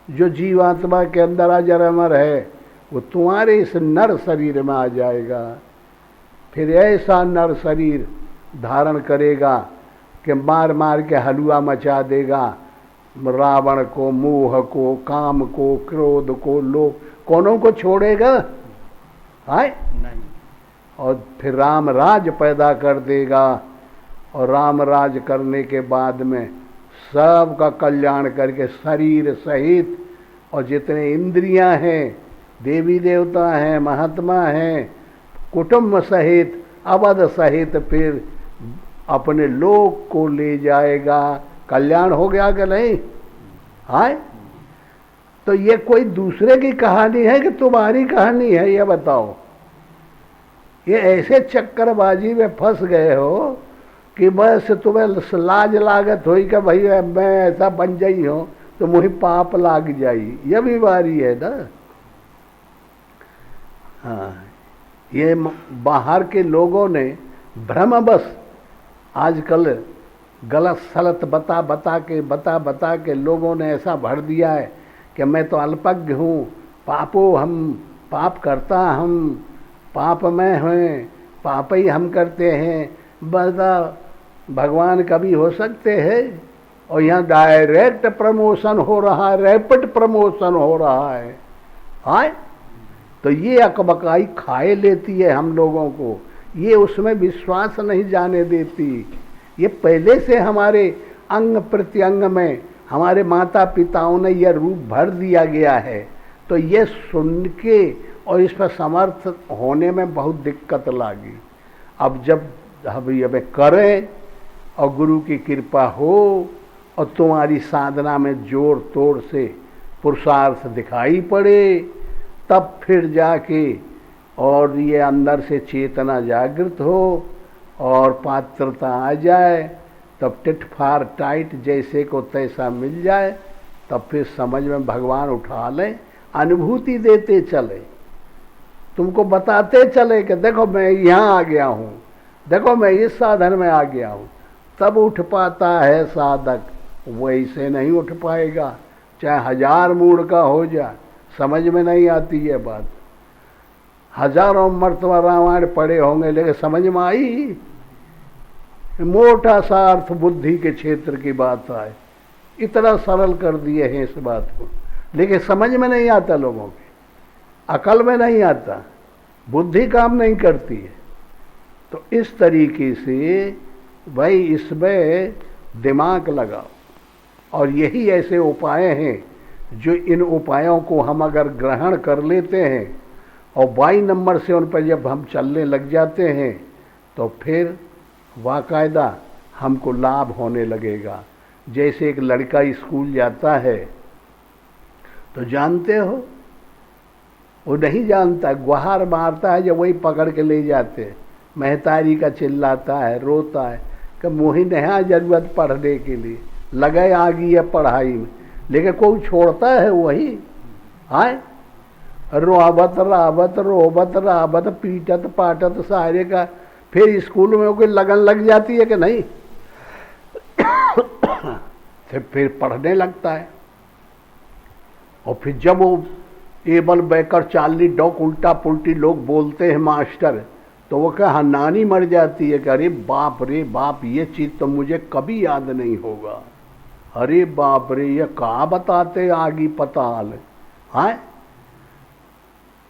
जो जीवात्मा के अंदर अजर अमर है वो तुम्हारे इस नर शरीर में आ जाएगा। फिर ऐसा नर शरीर धारण करेगा कि मार मार के हलवा मचा देगा। रावण को, मोह को, काम को, क्रोध को, लोभ, कौनों को छोड़ेगा? हाय नहीं। और फिर राम राज पैदा कर देगा, और राम राज करने के बाद में सबका कल्याण करके शरीर सहित और जितने इंद्रियां हैं, देवी देवता हैं, महात्मा हैं, कुटुंब सहित, अवध सहित फिर अपने लोक को ले जाएगा। कल्याण हो गया कि नहीं? हाय। तो ये कोई दूसरे की कहानी है कि तुम्हारी कहानी है? ये बताओ। ये ऐसे चक्करबाजी में फंस गए हो कि बस तुम्हें लाज लागत हुई कि भाई मैं ऐसा बन जाई हूं तो मुझे पाप लाग जाई। ये बीमारी है ना। हाँ, ये बाहर के लोगों ने भ्रमवश आजकल गलत सलत बता बता के लोगों ने ऐसा भर दिया है कि मैं तो अल्पज्ञ हूँ, पापो हम पाप करता, हम पाप में हैं, पाप ही हम करते हैं। बता भगवान कभी हो सकते हैं? और यहाँ डायरेक्ट प्रमोशन हो रहा है, रैपिड प्रमोशन हो रहा है। आए तो ये अकबकाई खाए लेती है हम लोगों को, ये उसमें विश्वास नहीं जाने देती। ये पहले से हमारे अंग प्रत्यंग में हमारे माता पिताओं ने यह रूप भर दिया गया है। तो ये सुन के और इस पर समर्थ होने में बहुत दिक्कत लगी। अब जब हम ये करें और गुरु की कृपा हो और तुम्हारी साधना में जोर तोड़ से पुरुषार्थ दिखाई पड़े, तब फिर जाके और ये अंदर से चेतना जागृत हो और पात्रता आ जाए, तब टिट फार टाइट जैसे को तैसा मिल जाए, तब फिर समझ में भगवान उठा लें, अनुभूति देते चले, तुमको बताते चले कि देखो मैं यहाँ आ गया हूँ, देखो मैं इस साधन में आ गया हूँ। तब उठ पाता है साधक, वैसे नहीं उठ पाएगा चाहे 1000 मूड का हो जाए। समझ में नहीं आती है बात। हजारों मर्तबा रामायण पढ़े होंगे लेकिन समझ में आई? मोटा सा अर्थ बुद्धि के क्षेत्र की बात है, इतना सरल कर दिए हैं इस बात को, लेकिन समझ में नहीं आता लोगों के, अकल में नहीं आता, बुद्धि काम नहीं करती है। तो इस तरीके से भाई इसमें दिमाग लगाओ, और यही ऐसे उपाय हैं जो इन उपायों को हम अगर ग्रहण कर लेते हैं और 22 नंबर से उन पर जब हम चलने लग जाते हैं तो फिर बाकायदा हमको लाभ होने लगेगा। जैसे एक लड़का स्कूल जाता है तो जानते हो, वो नहीं जानता, गुहार मारता है, जब वही पकड़ के ले जाते हैं, महतारी का चिल्लाता है, रोता है कि मुझे नहीं जरूरत पढ़ने के लिए, लगे आ गई है पढ़ाई में, लेकिन कोई छोड़ता है वही आए रोबत राबत पीटत पाटत सारे का। फिर स्कूल में कोई लगन लग जाती है कि नहीं? फिर पढ़ने लगता है, और फिर जब वो एबल बैकर चार्ली डॉक उल्टा पुल्टी लोग बोलते हैं मास्टर, तो वो क्या नानी मर जाती है कि अरे बाप ये चीज़ तो मुझे कभी याद नहीं होगा, अरे बाप रे ये कहाँ बताते आगे पताल। हाँ,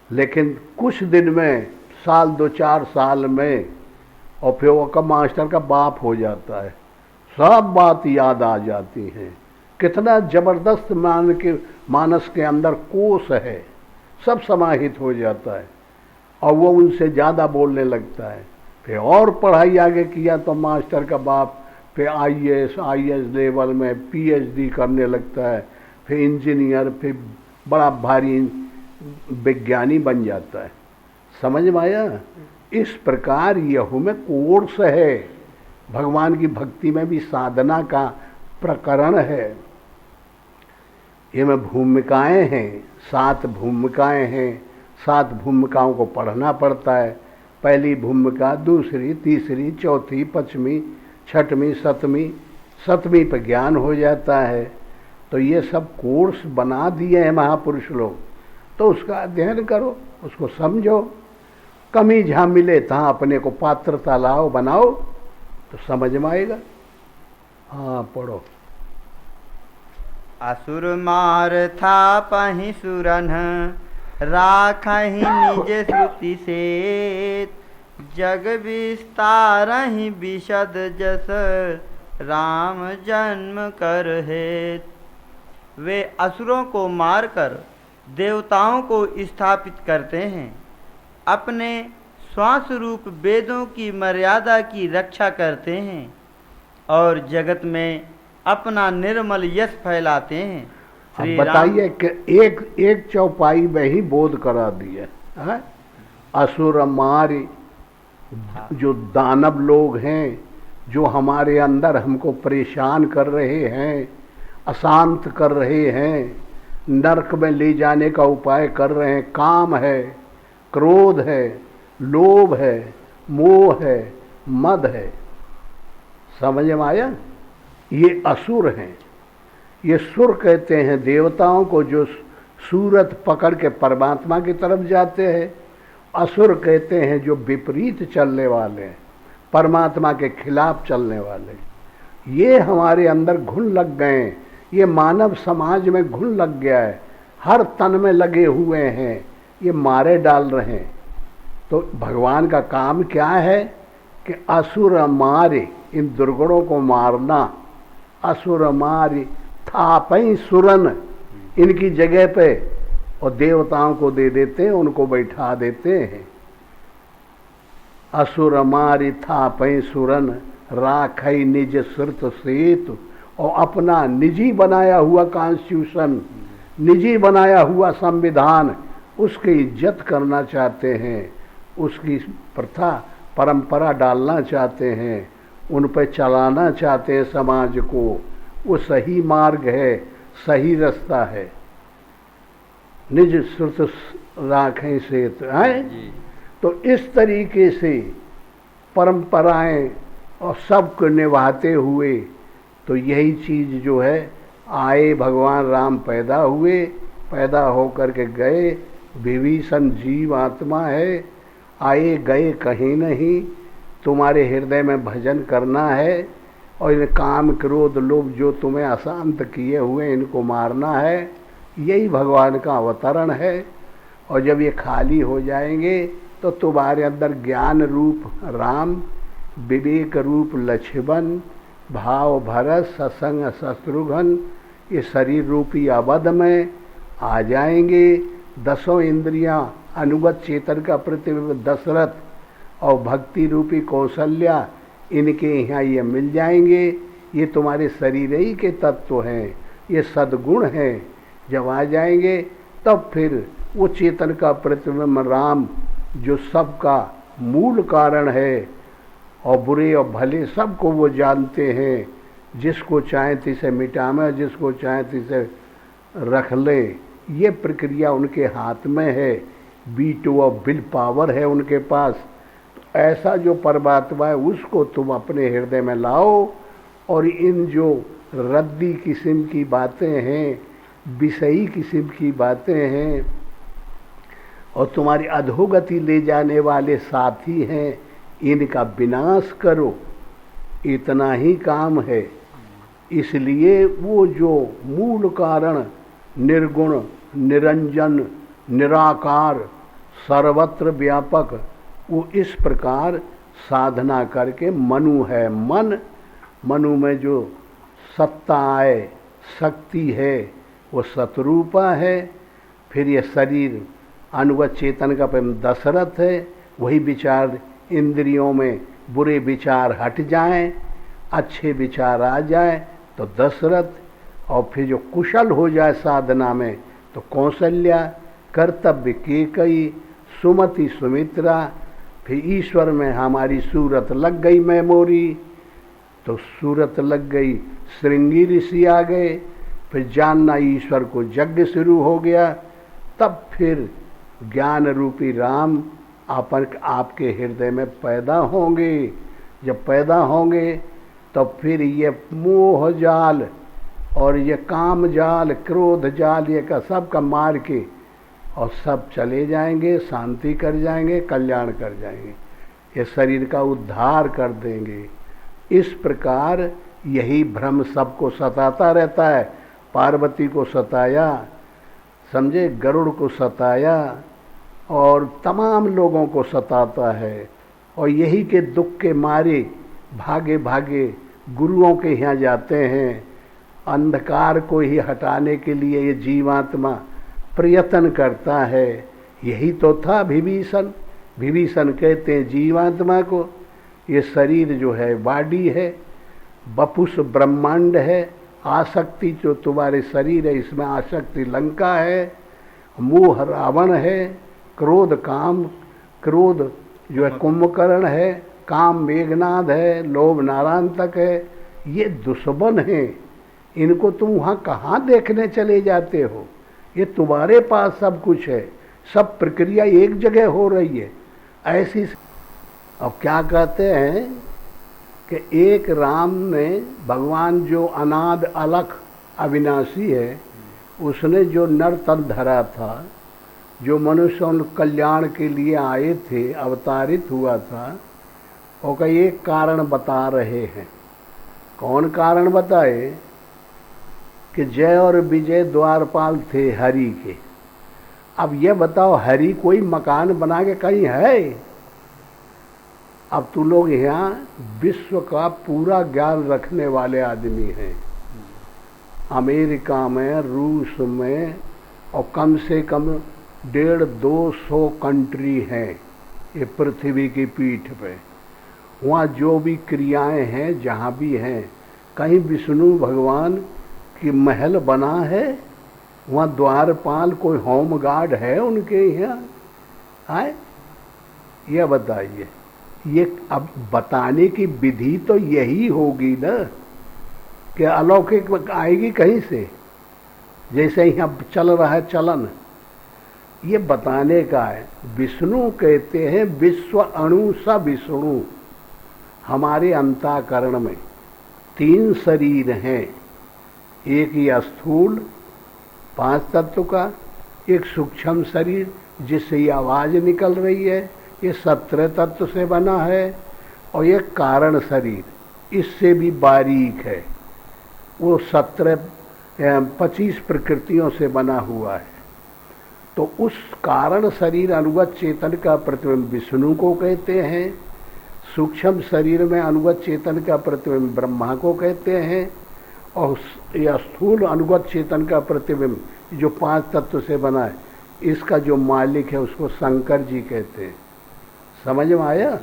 लेकिन कुछ दिन में, साल 2-4 साल में, और फिर वो का मास्टर का बाप हो जाता है, सब बात याद आ जाती है। कितना जबरदस्त मानस के अंदर कोष है, सब समाहित हो जाता है, और वो उनसे ज़्यादा बोलने लगता है। फिर और पढ़ाई आगे किया तो मास्टर का बाप फिर आईएएस लेवल में पीएचडी करने लगता है, फिर इंजीनियर, फिर बड़ा भारी विज्ञानी बन जाता है। समझ में आया? इस प्रकार यह में कोर्स है, भगवान की भक्ति में भी साधना का प्रकरण है। ये में भूमिकाएं हैं, 7 भूमिकाएं हैं, 7 भूमिकाओं को पढ़ना पड़ता है। पहली भूमिका, दूसरी, तीसरी, चौथी, 5वीं, 6वीं, 7वीं पर ज्ञान हो जाता है। तो ये सब कोर्स बना दिए हैं महापुरुष लोग, तो उसका अध्ययन करो, उसको समझो। कमी जहाँ मिले तहाँ अपने को पात्रता लाओ, बनाओ, तो समझ में आएगा। हाँ पढ़ो। असुर मार था पहि सुरन, राखहि निज श्रुति से, जग विस्तारहि विशद जस, राम जन्म कर हेत। वे असुरों को मारकर देवताओं को स्थापित करते हैं, अपने श्वास रूप वेदों की मर्यादा की रक्षा करते हैं और जगत में अपना निर्मल यश फैलाते हैं। अब बताइए कि एक चौपाई में ही बोध करा दिया है। असुर मारे, जो दानव लोग हैं, जो हमारे अंदर हमको परेशान कर रहे हैं, अशांत कर रहे हैं, नरक में ले जाने का उपाय कर रहे हैं। काम है, क्रोध है, लोभ है, मोह है, मद है। समझ में आया? ये असुर हैं। ये सुर कहते हैं देवताओं को जो सूरत पकड़ के परमात्मा की तरफ जाते हैं। असुर कहते हैं जो विपरीत चलने वाले हैं, परमात्मा के खिलाफ चलने वाले। ये हमारे अंदर घुन लग गए हैं, ये मानव समाज में घुन लग गया है, हर तन में लगे हुए हैं, ये मारे डाल रहे हैं। तो भगवान का काम क्या है कि असुर मारे, इन दुर्गुणों को मारना। असुर मारे थापई सुरन, इनकी जगह पे और देवताओं को दे देते हैं, उनको बैठा देते हैं। असुर मारी थापई सुरन, राखई निज श्रुत सेतु, और अपना निजी बनाया हुआ कॉन्स्टिट्यूशन, निजी बनाया हुआ संविधान, उसकी इज्जत करना चाहते हैं, उसकी प्रथा परंपरा डालना चाहते हैं, उन पर चलाना चाहते हैं समाज को। वो सही मार्ग है, सही रास्ता है। निज श्रुत राखें से तो इस तरीके से परंपराएं और सबको निभाते हुए, तो यही चीज़ जो है, आए भगवान राम पैदा हुए, पैदा होकर के गए। विभीषण जीव आत्मा है, आए गए कहीं नहीं। तुम्हारे हृदय में भजन करना है और इन काम क्रोध लोभ जो तुम्हें अशांत किए हुए, इनको मारना है। यही भगवान का अवतरण है। और जब ये खाली हो जाएंगे तो तुम्हारे अंदर ज्ञान रूप राम, विवेक रूप लक्ष्मण, भाव भरत, सत्संग शत्रुघ्न, ये शरीर रूपी अवध में आ जाएंगे। दसों इंद्रियां, अनुगत चेतन का प्रतिबिंब दशरथ और भक्ति रूपी कौशल्या, इनके यहाँ ये मिल जाएंगे। ये तुम्हारे शरीर ही के तत्व हैं, ये सद्गुण हैं। जब आ जाएंगे तब फिर वो चेतन का प्रतिबिंब राम, जो सबका मूल कारण है और बुरे और भले सबको वो जानते हैं। जिसको चाहे तिसे मिटावे, जिसको चाहे तिसे रख ले, ये प्रक्रिया उनके हाथ में है। वीटो और विल पावर है उनके पास। तो ऐसा जो परमात्मा है उसको तुम अपने हृदय में लाओ, और इन जो रद्दी किस्म की बातें हैं, विषयी किस्म की बातें हैं और तुम्हारी अधोगति ले जाने वाले साथी हैं, इनका विनाश करो। इतना ही काम है। इसलिए वो जो मूल कारण निर्गुण, निरंजन, निराकार, सर्वत्र व्यापक, वो इस प्रकार साधना करके मनु है। मनु में जो सत्ता आए, शक्ति है, वो सतरूपा है। फिर ये शरीर अनुगत चेतन का प्रेम दशरथ है। वही विचार इंद्रियों में बुरे विचार हट जाएं, अच्छे विचार आ जाएं तो दशरथ। और फिर जो कुशल हो जाए साधना में तो कौशल्या, कर्तव्य केकई, सुमति सुमित्रा। फिर ईश्वर में हमारी सूरत लग गई मेमोरी, तो सूरत लग गई, श्रृंगी ऋषि आ गए। फिर जानना ईश्वर को यज्ञ शुरू हो गया। तब फिर ज्ञान रूपी राम आपके हृदय में पैदा होंगे। जब पैदा होंगे तो फिर ये मोह जाल और ये काम जाल क्रोध जाल ये का सब का मार के और सब चले जाएंगे, शांति कर जाएंगे, कल्याण कर जाएंगे, ये शरीर का उद्धार कर देंगे। इस प्रकार यही भ्रम सबको सताता रहता है। पार्वती को सताया, समझे, गरुड़ को सताया और तमाम लोगों को सताता है। और यही के दुख के मारे भागे भागे गुरुओं के यहाँ जाते हैं। अंधकार को ही हटाने के लिए ये जीवात्मा प्रयत्न करता है। यही तो था विभीषण। विभीषण कहते हैं जीवात्मा को, ये शरीर जो है बॉडी है, बपुस ब्रह्मांड है, आसक्ति जो तुम्हारे शरीर है इसमें आसक्ति लंका है, मोह रावण है, क्रोध काम क्रोध जो है कुंभकर्ण है, काम मेघनाद है, लोभ नारायणतक है। ये दुश्मन हैं, इनको तुम वहाँ कहाँ देखने चले जाते हो? ये तुम्हारे पास सब कुछ है, सब प्रक्रिया एक जगह हो रही है ऐसी। अब क्या कहते हैं कि एक राम ने, भगवान जो अनाद अलख अविनाशी है, उसने जो नर तन धरा था, जो मनुष्य कल्याण के लिए आए थे, अवतारित हुआ था, और का एक कारण बता रहे हैं। कौन कारण बताए? कि जय और विजय द्वारपाल थे हरि के। अब ये बताओ, हरि कोई मकान बना के कहीं है? अब तू लोग यहाँ विश्व का पूरा ज्ञान रखने वाले आदमी हैं। अमेरिका में, रूस में, और कम से कम 150-200 कंट्री हैं ये पृथ्वी की पीठ पे। वहाँ जो भी क्रियाएं हैं, जहाँ भी हैं, कहीं विष्णु भगवान की महल बना है? वहाँ द्वारपाल कोई होम गार्ड है उनके यहाँ? आए यह बताइए। ये अब बताने की विधि तो यही होगी ना कि अलौकिक आएगी कहीं से, जैसे यहाँ चल रहा है चलन, ये बताने का है। विष्णु कहते हैं विश्व अणु स विष्णु। हमारे अंतःकरण में 3 शरीर हैं, एक ही स्थूल 5 तत्व का, एक सूक्ष्म शरीर जिससे ये आवाज़ निकल रही है, ये 17 तत्व से बना है, और ये कारण शरीर इससे भी बारीक है, वो 25 प्रकृतियों से बना हुआ है। तो उस कारण शरीर अनुगत चेतन का प्रतिबिंब विष्णु को कहते हैं, सूक्ष्म शरीर में अनुगत चेतन का प्रतिबिंब ब्रह्मा को कहते हैं, और यह स्थूल अनुगत चेतन का प्रतिबिंब जो 5 तत्व से बना है, इसका जो मालिक है उसको शंकर जी कहते हैं। समझ में आया?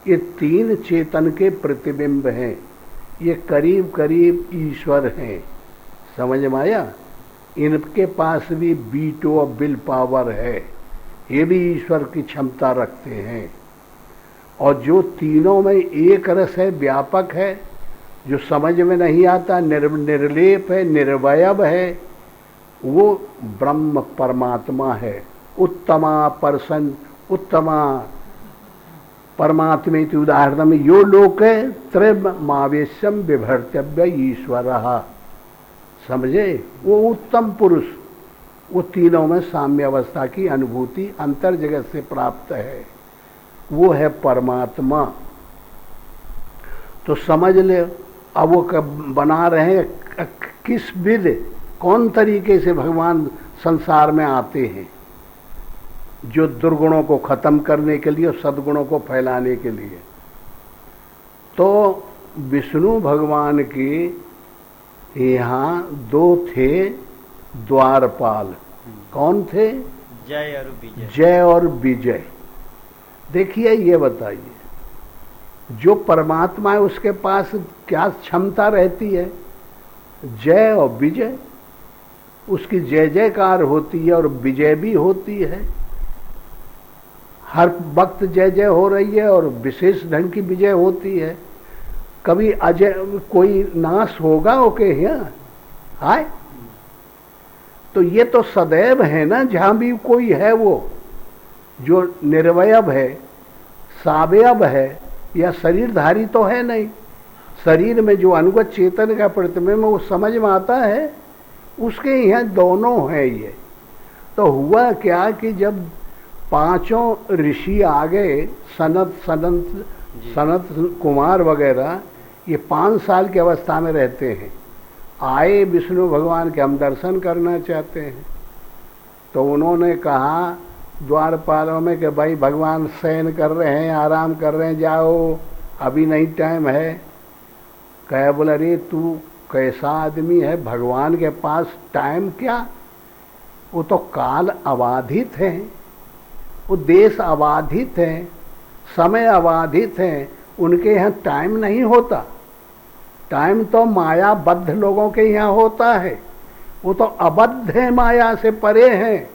ये 3 चेतन के प्रतिबिंब हैं, ये करीब करीब ईश्वर हैं। समझ में आया? इनके पास भी बीटो और विल पावर है, ये भी ईश्वर की क्षमता रखते हैं। और जो तीनों में एक रस है, व्यापक है, जो समझ में नहीं आता, निर्लेप है, निर्वयव है, वो ब्रह्म परमात्मा है। उत्तमा पर्सन उत्तमा परमात्मे की उदाहरण में यो लोक है त्रयमावेश्यम विभर्तव्य ईश्वरः। समझे? वो उत्तम पुरुष, वो तीनों में साम्य अवस्था की अनुभूति अंतर जगत से प्राप्त है, वो है परमात्मा। तो समझ ले, अब वो बना रहे हैं किस विध, कौन तरीके से भगवान संसार में आते हैं, जो दुर्गुणों को खत्म करने के लिए और सद्गुणों को फैलाने के लिए। तो विष्णु भगवान के यहाँ 2 थे द्वारपाल। कौन थे? जय और विजय। जय और विजय। देखिए, ये बताइए, जो परमात्मा है उसके पास क्या क्षमता रहती है? जय और विजय। उसकी जय जयकार होती है और विजय भी होती है। हर वक्त जय जय हो रही है और विशेष ढंग की विजय होती है। कभी अजय कोई नाश होगा ओके यहाँ हाय? तो ये तो सदैव है ना, जहाँ भी कोई है वो जो निर्वयव है, सावयव है, या शरीरधारी तो है नहीं, शरीर में जो अनुगत चेतन का प्रतिबिंब वो समझ में आता है, उसके यहाँ दोनों हैं ये। तो हुआ क्या कि जब पांचों ऋषि आ गए, सनत कुमार वगैरह, ये 5 साल की अवस्था में रहते हैं, आए विष्णु भगवान के हम दर्शन करना चाहते हैं। तो उन्होंने कहा द्वारपालों में कि भाई भगवान शयन कर रहे हैं, आराम कर रहे हैं, जाओ अभी नहीं टाइम है। कह बोला रे तू कैसा आदमी है, भगवान के पास टाइम क्या, वो तो काल अबाधित है, वो देश अबाधित है, समय अबाधित है, उनके यहाँ टाइम नहीं होता। टाइम तो मायाबद्ध लोगों के यहाँ होता है, वो तो अबद्ध है, माया से परे हैं,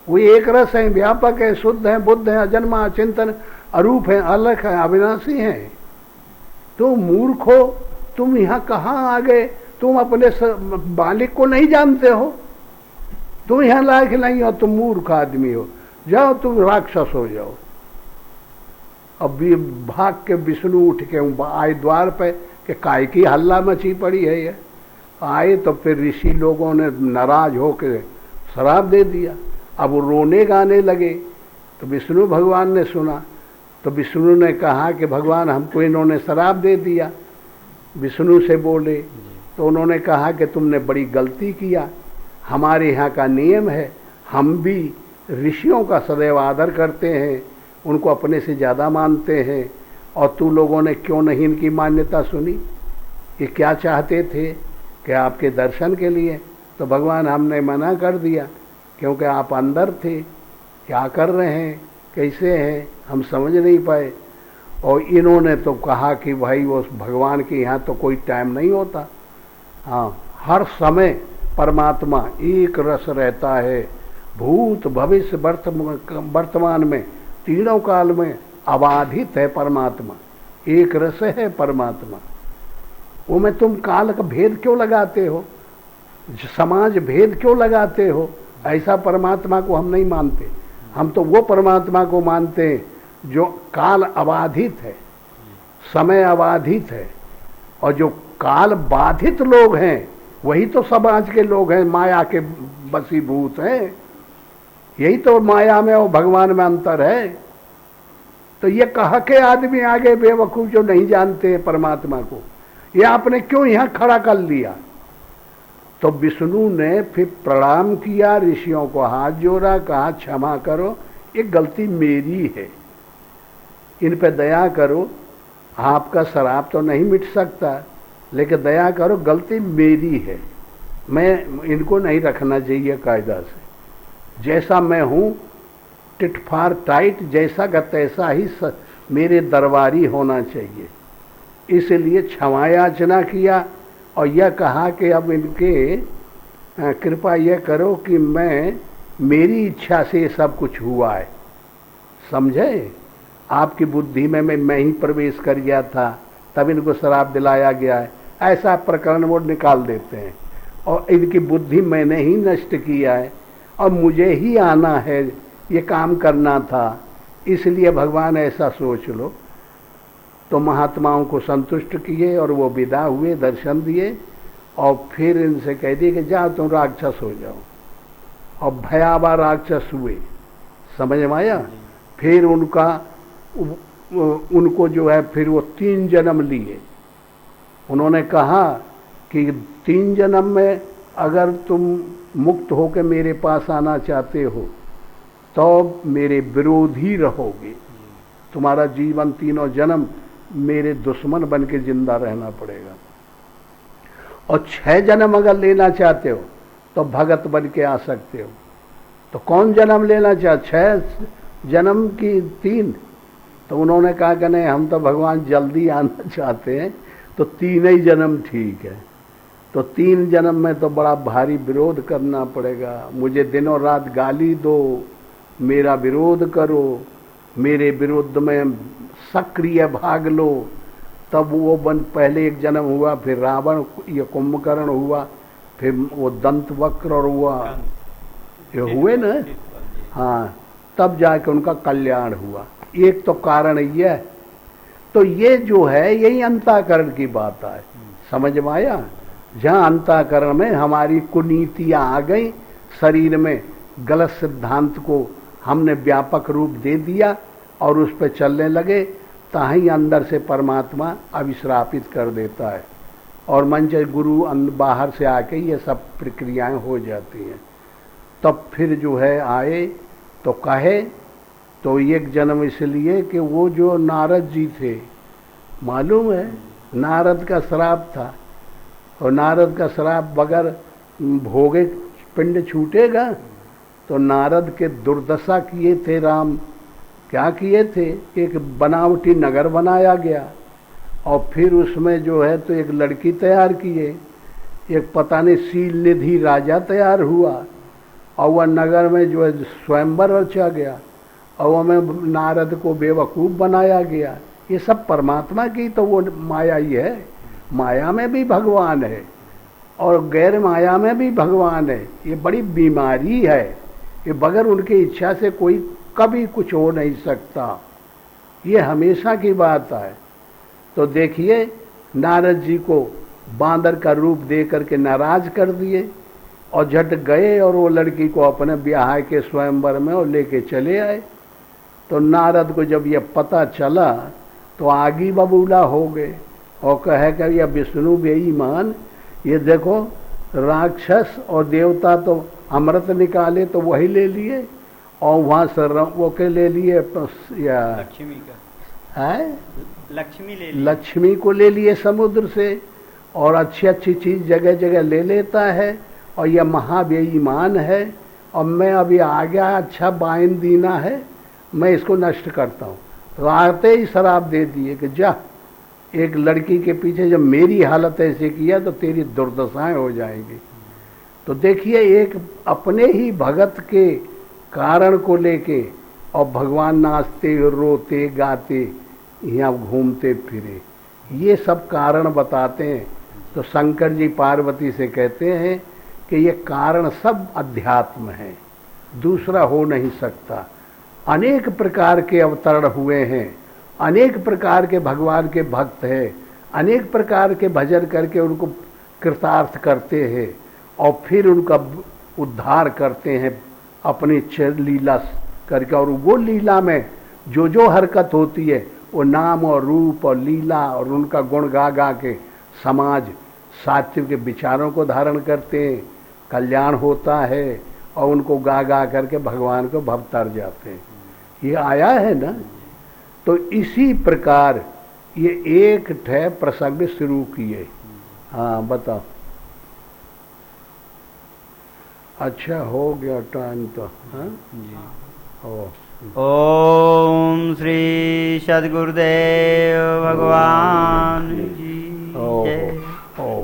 वो एक रस है, व्यापक है, शुद्ध है, बुद्ध है, अजन्मा, चिंतन, अरूप है, अलग है, अविनाशी है। तुम मूर्ख हो, तुम यहाँ कहाँ आ गए, तुम अपने मालिक को नहीं जानते हो, तुम यहाँ लायक नहीं हो, तुम मूर्ख आदमी हो, जाओ तुम राक्षस हो जाओ। अब भाग के विष्णु उठ के आए द्वार पे कि काय की हल्ला मची पड़ी है ये। आए तो फिर ऋषि लोगों ने नाराज होकर शराब दे दिया। अब वो रोने गाने लगे तो विष्णु भगवान ने सुना, तो विष्णु ने कहा कि भगवान हमको इन्होंने शराब दे दिया। विष्णु से बोले तो उन्होंने कहा कि तुमने बड़ी गलती किया, हमारे यहाँ का नियम है, हम भी ऋषियों का सदैव आदर करते हैं, उनको अपने से ज़्यादा मानते हैं, और तू लोगों ने क्यों नहीं इनकी मान्यता सुनी। ये क्या चाहते थे कि आपके दर्शन के लिए, तो भगवान हमने मना कर दिया क्योंकि आप अंदर थे, क्या कर रहे हैं, कैसे हैं, हम समझ नहीं पाए। और इन्होंने तो कहा कि भाई वो भगवान के यहाँ तो कोई टाइम नहीं होता, हाँ हर समय परमात्मा एक रस रहता है, भूत भविष्य वर्तमान में तीनों काल में अबाधित है परमात्मा, एक रस है परमात्मा। वो में तुम काल का भेद क्यों लगाते हो, समाज भेद क्यों लगाते हो, ऐसा परमात्मा को हम नहीं मानते। हम तो वो परमात्मा को मानते हैं जो काल अबाधित है, समय अबाधित है, और जो काल बाधित लोग हैं वही तो समाज के लोग हैं, माया के बसीभूत हैं। यही तो माया में और भगवान में अंतर है। तो ये कह के आदमी आगे बेवकूफ़ जो नहीं जानते परमात्मा को, ये आपने क्यों यहाँ खड़ा कर लिया। तो विष्णु ने फिर प्रणाम किया, ऋषियों को हाथ जोड़ा, कहा क्षमा करो, ये गलती मेरी है, इन पे दया करो, आपका शराब तो नहीं मिट सकता लेकिन दया करो, गलती मेरी है, मैं इनको नहीं रखना चाहिए कायदा से, जैसा मैं हूँ टिट फार टाइट, जैसा का तैसा ही मेरे दरबारी होना चाहिए। इसलिए क्षमा याचना किया और यह कहा कि अब इनके कृपा यह करो कि मेरी इच्छा से ये सब कुछ हुआ है, समझे, आपकी बुद्धि में मैं ही प्रवेश कर गया था, तब इनको शराब दिलाया गया है, ऐसा प्रकरण वो निकाल देते हैं। और इनकी बुद्धि मैंने ही नष्ट किया है और मुझे ही आना है, ये काम करना था, इसलिए भगवान ऐसा सोच लो। तो महात्माओं को संतुष्ट किए और वो विदा हुए, दर्शन दिए, और फिर इनसे कह दिए कि जाओ तुम राक्षस हो जाओ, और भयावह राक्षस हुए, समझ में आया। फिर उनको जो है फिर वो 3 जन्म लिए। उन्होंने कहा कि 3 जन्म में अगर तुम मुक्त होकर मेरे पास आना चाहते हो तो मेरे विरोधी रहोगे, तुम्हारा जीवन 3 जन्म मेरे दुश्मन बन के जिंदा रहना पड़ेगा, और 6 जन्म अगर लेना चाहते हो तो भगत बन के आ सकते हो। तो कौन जन्म लेना चाहते, 6 जन्म की 3? तो उन्होंने कहा कि नहीं, हम तो भगवान जल्दी आना चाहते हैं, तो 3 ही जन्म ठीक है। तो 3 जन्म में तो बड़ा भारी विरोध करना पड़ेगा, मुझे दिनों रात गाली दो, मेरा विरोध करो, मेरे विरुद्ध में सक्रिय भाग लो, तब वो पहले 1 जन्म हुआ, फिर रावण, ये कुंभकर्ण हुआ, फिर वो दंतवक्र और हुआ, ये हुए ना, हाँ, तब जाके उनका कल्याण हुआ। एक तो कारण यह, तो ये जो है यही अंतःकरण की बात है, समझ में आया। जहाँ अंतःकरण में हमारी कुनीतियाँ आ गई, शरीर में गलत सिद्धांत को हमने व्यापक रूप दे दिया और उस पर चलने लगे, ताही अंदर से परमात्मा अविश्रापित कर देता है और मंच गुरु बाहर से आके ये सब प्रक्रियाएं हो जाती हैं। तब फिर जो है आए तो कहे तो एक जन्म इसलिए कि वो जो नारद जी थे, मालूम है नारद का श्राप था, और नारद का श्राप बगैर भोगे पिंड छूटेगा। तो नारद के दुर्दशा किए थे राम, क्या किए थे, एक बनावटी नगर बनाया गया और फिर उसमें जो है तो एक लड़की तैयार किए, एक पता नहीं शील निधि राजा तैयार हुआ और वह नगर में जो है स्वयंवर रचा गया और वह में नारद को बेवकूफ़ बनाया गया। ये सब परमात्मा की तो वो माया ही है, माया में भी भगवान है और गैर माया में भी भगवान है। ये बड़ी बीमारी है, ये बगैर उनकी इच्छा से कोई कभी कुछ हो नहीं सकता, ये हमेशा की बात है। तो देखिए नारद जी को बांदर का रूप दे करके नाराज कर दिए और झट गए और वो लड़की को अपने ब्याह के स्वयंवर में और लेके चले आए। तो नारद को जब ये पता चला तो आगी बबूला हो गए और कहे कर यह विष्णु बेईमान, ये देखो राक्षस और देवता तो अमृत निकाले तो वही ले लिए और वहाँ से वो के ले लिए या लक्ष्मी का है लक्ष्मी ले ली। लक्ष्मी को ले लिए समुद्र से और अच्छी अच्छी चीज़ जगह जगह ले लेता है और यह महाबेईमान है और मैं अभी आ गया, अच्छा बाइन दीना है, मैं इसको नष्ट करता हूँ। तो आते ही शराब दे दिए कि जा एक लड़की के पीछे जब मेरी हालत ऐसे किया तो तेरी दुर्दशाएं हो जाएंगी। तो देखिए एक अपने ही भगत के कारण को लेके और भगवान नाचते रोते गाते यहाँ घूमते फिरे, ये सब कारण बताते हैं। तो शंकर जी पार्वती से कहते हैं कि ये कारण सब अध्यात्म है, दूसरा हो नहीं सकता। अनेक प्रकार के अवतरण हुए हैं, अनेक प्रकार के भगवान के भक्त हैं, अनेक प्रकार के भजन करके उनको कृतार्थ करते हैं और फिर उनका उद्धार करते हैं अपनी लीला करके। और वो लीला में जो जो हरकत होती है वो नाम और रूप और लीला और उनका गुण गा गा के समाज सात्विक के विचारों को धारण करते हैं, कल्याण होता है और उनको गा गा करके भगवान को भवतर जाते हैं। ये आया है ना। तो इसी प्रकार ये एक ठे प्रसंग शुरू किए। हाँ बताओ। अच्छा हो गया टाइम तो। हाँ ओम श्री सद्गुरुदेव भगवान की जय। ओ